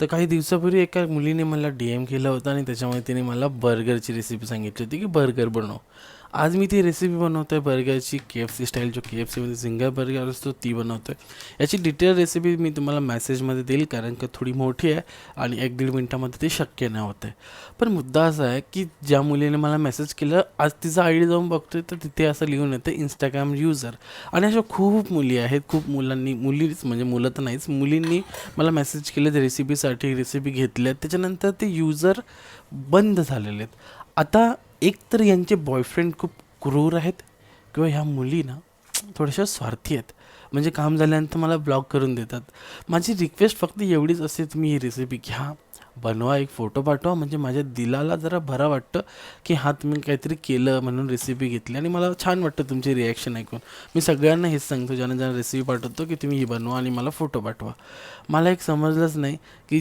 तर काही दिवसापूर्वी एका मुलीने मला डी-एम केलं होतं आणि त्याच्यामध्ये तिने मला बर्गरची रेसिपी सांगितली होती की बर्गर बनव. आज मी ती रेसिपी बनवतोय बर्गरची, KFC स्टाईल. जो KFCमध्ये सिंगल बर्गर असतो ती बनवतोय. याची डिटेल रेसिपी मी तुम्हाला मेसेजमध्ये देईल, कारण का थोडी मोठी आहे आणि 1-1.5 मिनिटामध्ये ते शक्य नाही होत आहे. पण मुद्दा असा आहे की ज्या मुलीने मला मेसेज केलं, आज तिचा आय-डी जाऊन बघतोय तर तिथे असं लिहून येतं इंस्टाग्राम यूजर. आणि अशा खूप मुली आहेत, खूप मुलांनी, मुलीच म्हणजे मुलं तर नाहीच, मुलींनी मला मेसेज केले ते रेसिपीसाठी, रेसिपी घेतल्यात. त्याच्यानंतर ते यूजर बंद झालेले आहेत. आता एक तर यांचे बॉयफ्रेंड खूप क्रूर आहेत किंवा ह्या मुली ना थोड्याशा स्वार्थी आहेत. म्हणजे काम झाल्यानंतर मला ब्लॉक करून देतात. माझी रिक्वेस्ट फक्त एवढीच असते, तुम्ही ही रेसिपी घ्या, बनवा, एक फोटो पाठवा, म्हणजे माझ्या दिलाला जरा बरं वाटतं की हां, तुम्ही काहीतरी केलं म्हणून रेसिपी घेतली आणि मला छान वाटतं तुमची रिॲक्शन ऐकून. मी सगळ्यांना हेच सांगतो ज्यांना ज्यांना रेसिपी पाठवतो की तुम्ही ही बनवा आणि मला फोटो पाठवा. मला एक समजलंच नाही की